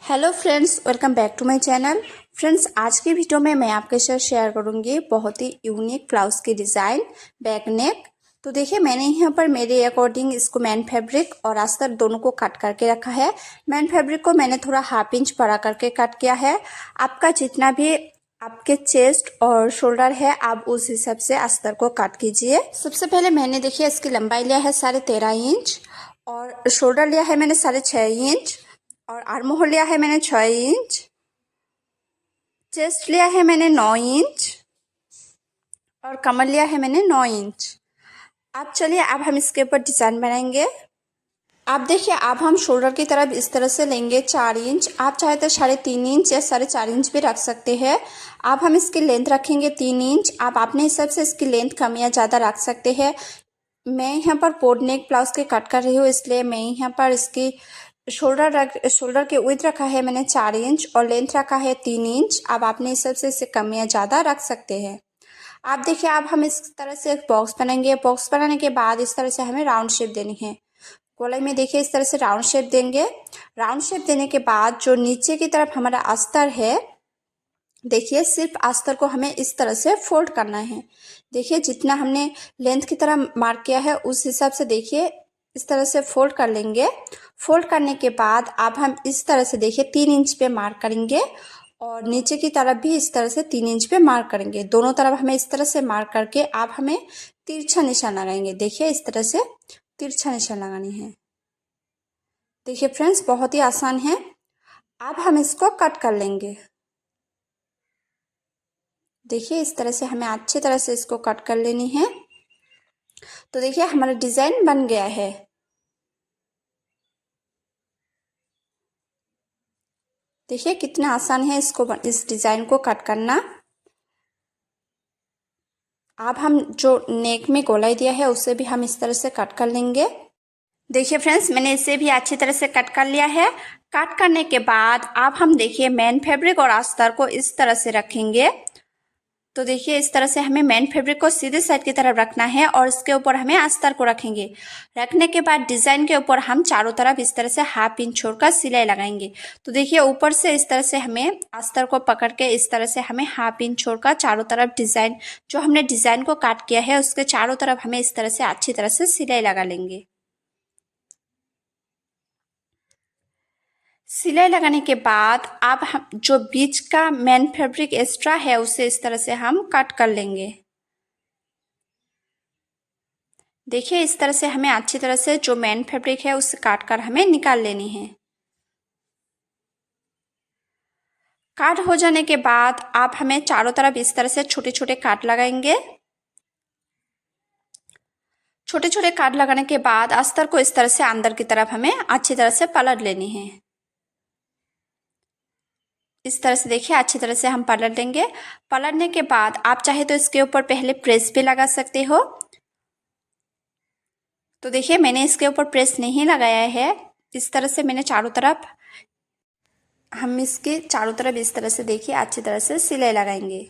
Hello friends, welcome back to my channel. Friends, आज की video में मैं आपके साथ शेयर करूंगी बहुत ही यूनिक ब्लाउज की डिज़ाइन बैक नेक। तो देखिए, मैंने यहाँ पर मेरे अकॉर्डिंग इसको मेन फैब्रिक और अस्तर दोनों को कट करके रखा है। मेन फैब्रिक को मैंने थोड़ा 1/2 इंच बड़ा करके कट किया है। आपका जितना भी आपके चेस्ट और शोल्डर है, आप उस हिसाब से अस्तर को काट कीजिए। सबसे पहले मैंने देखिए इसकी लंबाई लिया है 13.5 इंच और शोल्डर लिया है मैंने 6.5 इंच और आर्म होल लिया है मैंने 6 इंच, चेस्ट लिया है मैंने 9 इंच और कमर लिया है मैंने 9 इंच। अब चलिए, अब हम इसके ऊपर डिज़ाइन बनाएंगे। आप देखिए, अब हम शोल्डर की तरफ इस तरह से लेंगे 4 इंच। आप चाहे तो 3.5 इंच या 4.5 इंच भी रख सकते हैं। अब हम इसकी लेंथ रखेंगे 3 इंच। आप अपने हिसाब से इसकी लेंथ कम या ज़्यादा रख सकते हैं। मैं यहाँ पर बोट नेक ब्लाउज के कट कर रही हूँ, इसलिए मैं यहाँ पर इसकी शोल्डर के विड्थ रखा है मैंने 4 इंच और लेंथ रखा है 3 इंच। आप अपने हिसाब से इसे कम या ज़्यादा रख सकते हैं। आप देखिए, अब हम इस तरह से एक बॉक्स बनाएंगे। बॉक्स बनाने के बाद इस तरह से हमें राउंड शेप देनी है। गोलाई में देखिए इस तरह से राउंड शेप देंगे। राउंड शेप देने के बाद जो नीचे की तरफ हमारा अस्तर है, देखिए सिर्फ अस्तर को हमें इस तरह से फोल्ड करना है। देखिए, जितना हमने लेंथ की तरह मार्क किया है उस हिसाब से देखिए इस तरह से फोल्ड कर लेंगे। फोल्ड करने के बाद अब हम इस तरह से देखिए 3 इंच पे मार्क करेंगे और नीचे की तरफ भी इस तरह से 3 इंच पे मार्क करेंगे। दोनों तरफ हमें इस तरह से मार्क करके अब हमें तिरछा निशान लगाएंगे। देखिए, इस तरह से तिरछा निशान लगानी है। देखिए फ्रेंड्स, बहुत ही आसान है। अब हम इसको कट कर लेंगे। देखिए, इस तरह से हमें अच्छी तरह से इसको कट कर लेनी है। तो देखिए, हमारा डिज़ाइन बन गया है। देखिए कितना आसान है इस डिज़ाइन को कट करना। अब हम जो नेक में गोलाई दिया है उसे भी हम इस तरह से कट कर लेंगे। देखिए फ्रेंड्स, मैंने इसे भी अच्छी तरह से कट कर लिया है। कट करने के बाद अब हम देखिए मेन फैब्रिक और अस्तर को इस तरह से रखेंगे। तो देखिए, इस तरह से हमें मेन फैब्रिक को सीधे साइड की तरफ रखना है और इसके ऊपर हमें अस्तर को रखेंगे। रखने के बाद डिज़ाइन के ऊपर हम चारों तरफ इस तरह से 1/2 इंच छोड़कर सिलाई लगाएंगे। तो देखिए, ऊपर से इस तरह से हमें अस्तर को पकड़ के इस तरह से हमें 1/2 इंच छोड़कर चारों तरफ डिज़ाइन, जो हमने डिज़ाइन को काट किया है उसके चारों तरफ हमें इस तरह से अच्छी तरह से सिलाई लगा लेंगे। सिलाई लगाने के बाद अब हम जो बीच का मेन फैब्रिक एक्स्ट्रा है उसे इस तरह से हम कट कर लेंगे। देखिए, इस तरह से हमें अच्छी तरह से जो मेन फैब्रिक है उसे काट कर हमें निकाल लेनी है। काट हो जाने के बाद आप हमें चारों तरफ इस तरह से छोटे छोटे काट लगाएंगे। छोटे छोटे काट लगाने के बाद अस्तर को इस तरह से अंदर की तरफ हमें अच्छी तरह से पलट लेनी है। इस तरह से देखिए अच्छी तरह से हम पलट लेंगे। पलटने के बाद आप चाहे तो इसके ऊपर पहले प्रेस भी लगा सकते हो। तो देखिए, मैंने इसके ऊपर प्रेस नहीं लगाया है। इस तरह से मैंने चारों तरफ, हम इसके चारों तरफ इस तरह से देखिए अच्छी तरह से सिलाई लगाएंगे।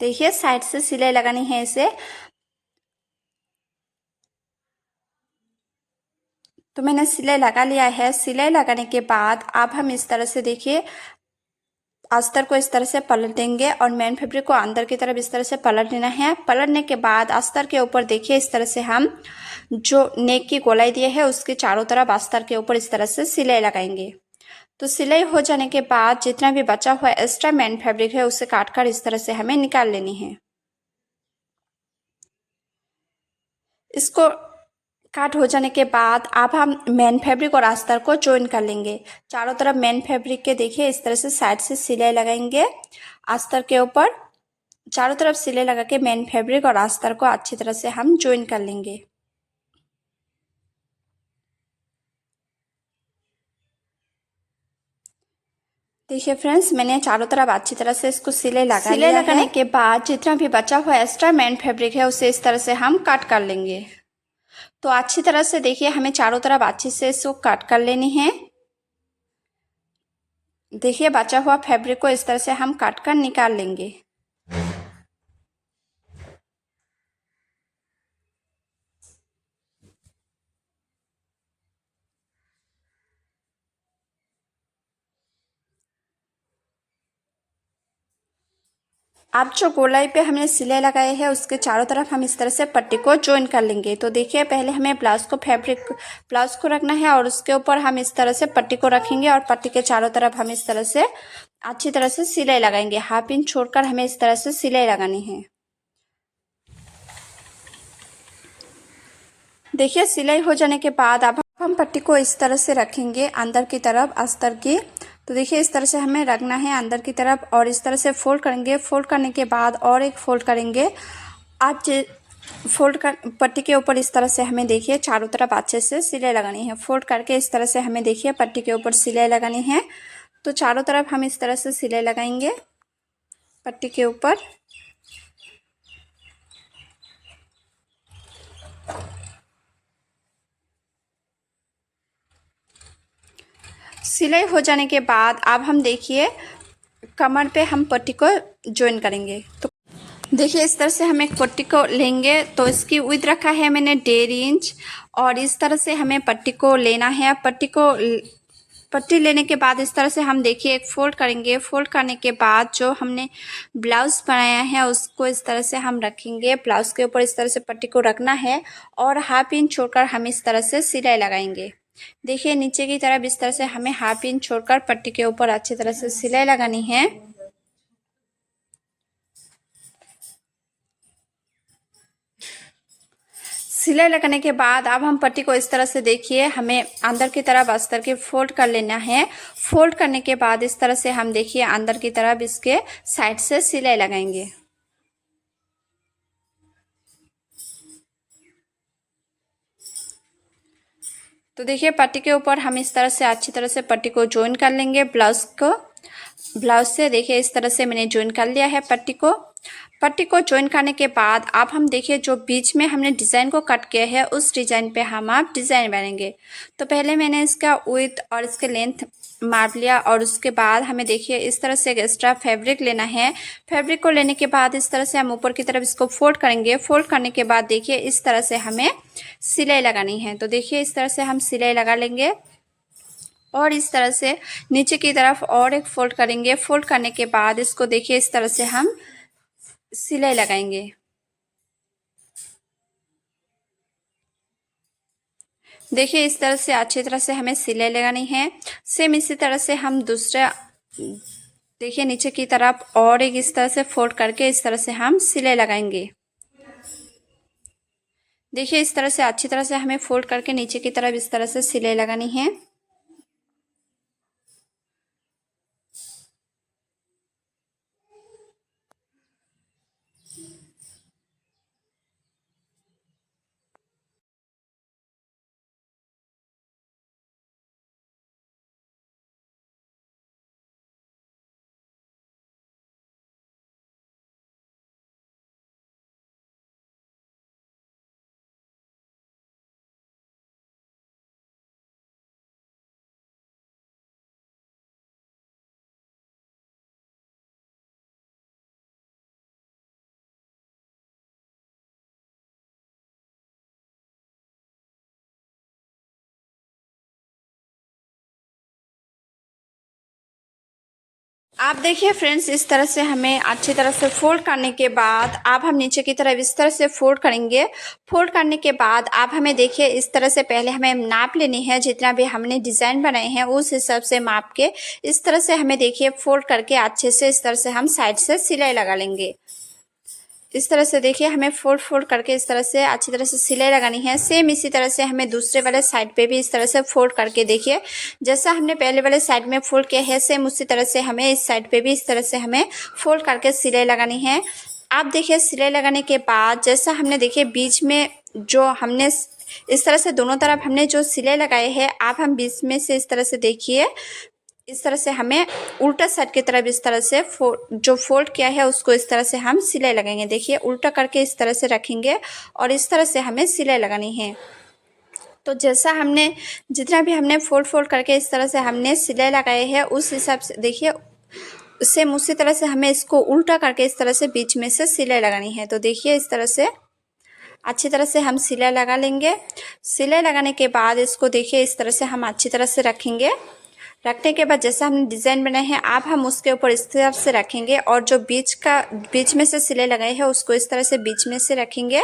देखिए, साइड से सिलाई लगानी है इसे। तो मैंने सिलाई लगा लिया है। सिलाई लगाने के बाद अब हम इस तरह से देखिए अस्तर को इस तरह से पलट देंगे और मेन फैब्रिक को अंदर की तरफ इस तरह से पलट लेना है। पलटने के बाद अस्तर के ऊपर देखिए इस तरह से हम जो नेक की गोलाई दिए है उसके चारों तरफ अस्तर के ऊपर इस तरह से सिलाई लगाएंगे। तो सिलाई हो जाने के बाद जितना भी बचा हुआ एक्स्ट्रा मेन फैब्रिक है उसे काटकर इस तरह से हमें निकाल लेनी है। इसको काट हो जाने के बाद अब हम मेन फैब्रिक और अस्तर को जॉइन कर लेंगे। चारों तरफ मेन फैब्रिक के देखिए इस तरह से साइड से सिलाई लगाएंगे। अस्तर के ऊपर चारों तरफ सिलाई लगा के मेन फैब्रिक और अस्तर को अच्छी तरह से हम जॉइन कर लेंगे। देखिए फ्रेंड्स, मैंने चारों तरफ अच्छी तरह से इसको सिलाई लगाने के बाद जितना भी बचा हुआ एक्स्ट्रा मेन फैब्रिक है उसे इस तरह से हम कट कर लेंगे। तो अच्छी तरह से देखिए हमें चारों तरफ अच्छे से इसको कट कर लेनी है। देखिए, बचा हुआ फैब्रिक को इस तरह से हम काट कर निकाल लेंगे। अब जो गोलाई पे हमने सिलाई लगाए हैं उसके चारों तरफ हम इस तरह से पट्टी को ज्वाइन कर लेंगे। तो देखिए पहले हमें ब्लाउज को रखना है और उसके ऊपर हम इस तरह से पट्टी को रखेंगे और पट्टी के चारों तरफ हम इस तरह से अच्छी तरह से सिलाई लगाएंगे। हाफ इंच छोड़कर हमें इस तरह से सिलाई लगानी है। देखिए सिलाई हो जाने के बाद अब हम पट्टी को इस तरह से रखेंगे अंदर की तरफ अस्तर की। तो देखिए इस तरह से हमें रखना है अंदर की तरफ और इस तरह से फोल्ड करेंगे। फोल्ड करने के बाद और एक फोल्ड करेंगे। आज फोल्ड कर पट्टी के ऊपर इस तरह से हमें देखिए चारों तरफ अच्छे से सिलाई लगानी है। फोल्ड करके इस तरह से हमें देखिए पट्टी के ऊपर सिलाई लगानी है। तो चारों तरफ हम इस तरह से सिलाई लगाएंगे पट्टी के ऊपर। सिलाई हो जाने के बाद अब हम देखिए कमर पे हम पट्टी को ज्वाइन करेंगे। तो देखिए इस तरह से हम एक पट्टी को लेंगे। तो इसकी विड्थ रखा है मैंने 1.5 इंच और इस तरह से हमें पट्टी को लेना है। पट्टी लेने के बाद इस तरह से हम देखिए एक फोल्ड करेंगे। फोल्ड करने के बाद जो हमने ब्लाउज बनाया है उसको इस तरह से हम रखेंगे। ब्लाउज के ऊपर इस तरह से पट्टी को रखना है और हाफ इंच छोड़कर हम इस तरह से सिलाई लगाएंगे। देखिए नीचे की तरफ इस तरह से हमें हाफ इंच छोड़कर पट्टी के ऊपर अच्छी तरह से सिलाई लगानी है। सिलाई लगाने के बाद अब हम पट्टी को इस तरह से देखिए हमें अंदर की तरफ अस्तर के फोल्ड कर लेना है। फोल्ड करने के बाद इस तरह से हम देखिए अंदर की तरफ इसके साइड से सिलाई लगाएंगे। तो देखिए पट्टी के ऊपर हम इस तरह से अच्छी तरह से पट्टी को ज्वाइन कर लेंगे। ब्लाउज से देखिए इस तरह से मैंने ज्वाइन कर लिया है पट्टी को ज्वाइन करने के बाद अब हम देखिए जो बीच में हमने डिज़ाइन को कट किया है उस डिज़ाइन पे हम आप डिज़ाइन बनाएंगे। तो पहले मैंने इसका विड्थ और इसके लेंथ माप लिया और उसके बाद हमें देखिए इस तरह से एक्स्ट्रा फैब्रिक लेना है। फैब्रिक को लेने के बाद इस तरह से हम ऊपर की तरफ इसको फोल्ड करेंगे। फोल्ड करने के बाद देखिए इस तरह से हमें सिलाई लगानी है। तो देखिए इस तरह से हम सिलाई लगा लेंगे और इस तरह से नीचे की तरफ और एक फोल्ड करेंगे। फोल्ड करने के बाद इसको देखिए इस तरह से हम सिलाई लगाएंगे। देखिए इस तरह से अच्छी तरह से हमें सिलाई लगानी है। सेम इसी तरह से हम दूसरा देखिए नीचे की तरफ और एक इस तरह से फोल्ड करके इस तरह से हम सिलाई लगाएंगे। देखिए इस तरह से अच्छी तरह से हमें फोल्ड करके नीचे की तरफ इस तरह से सिलाई लगानी है। आप देखिए फ्रेंड्स इस तरह से हमें अच्छी तरह से फोल्ड करने के बाद अब हम नीचे की तरफ इस तरह से फोल्ड करेंगे। फोल्ड करने के बाद अब हमें देखिए इस तरह से पहले हमें नाप लेनी है। जितना भी हमने डिज़ाइन बनाए हैं उस हिसाब से माप के इस तरह से हमें देखिए फोल्ड करके अच्छे से इस तरह से हम साइड से सिलाई लगा लेंगे। इस तरह से देखिए हमें फोल्ड करके इस तरह से अच्छी तरह से सिलाई लगानी है। सेम इसी तरह से हमें दूसरे वाले साइड पे भी इस तरह से फोल्ड करके देखिए जैसा हमने पहले वाले साइड में फोल्ड किया है सेम उसी तरह से हमें इस साइड पे भी इस तरह से हमें फोल्ड करके सिलाई लगानी है। आप देखिए सिलाई लगाने के बाद जैसा हमने देखिए बीच में जो हमने इस तरह से दोनों तरफ हमने जो सिलाई लगाए हैं आप हम बीच में से इस तरह से देखिए इस तरह से हमें उल्टा साइड की तरफ इस तरह से जो फोल्ड किया है उसको इस तरह से हम सिलाई लगाएंगे। देखिए उल्टा करके इस तरह से रखेंगे और इस तरह से हमें सिलाई लगानी है। तो जैसा हमने जितना भी हमने फोल्ड करके इस तरह से हमने सिलाई लगाए हैं उस हिसाब से देखिए सेम उसी तरह से हमें इसको उल्टा करके इस तरह से बीच में से सिलाई लगानी है। तो देखिए इस तरह से अच्छी तरह से हम सिलाई लगा लेंगे। सिलाई लगाने के बाद इसको देखिए इस तरह से हम अच्छी तरह से रखेंगे। रखने के बाद जैसा हमने डिज़ाइन बनाए हैं अब हम उसके ऊपर इस तरह से रखेंगे और जो बीच में से सिले लगाए हैं उसको इस तरह से बीच में से रखेंगे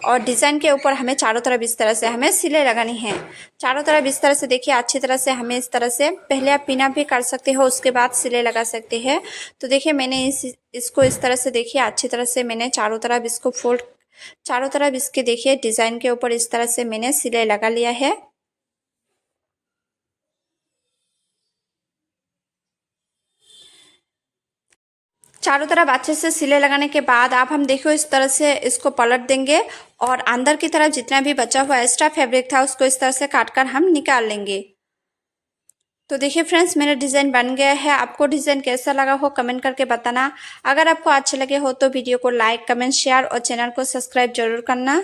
और डिज़ाइन के ऊपर हमें चारों तरफ इस तरह से हमें सिले लगानी है। चारों तरफ इस तरह से देखिए अच्छी तरह से हमें इस तरह से पहले आप पिन अप भी कर सकते हो, उसके बाद सिले लगा सकते हैं। तो देखिए मैंने इसको इस तरह से देखिए अच्छी तरह से मैंने चारों तरफ इसको चारों तरफ इसके देखिए डिज़ाइन के ऊपर इस तरह से मैंने सिलाई लगा लिया है। चारों तरफ अच्छे से सिले लगाने के बाद अब हम देखो इस तरह से इसको पलट देंगे और अंदर की तरफ जितना भी बचा हुआ एक्स्ट्रा फैब्रिक था उसको इस तरह से काट कर हम निकाल लेंगे। तो देखिए फ्रेंड्स मेरा डिज़ाइन बन गया है। आपको डिज़ाइन कैसा लगा हो कमेंट करके बताना। अगर आपको अच्छे लगे हो तो वीडियो को लाइक कमेंट शेयर और चैनल को सब्सक्राइब जरूर करना।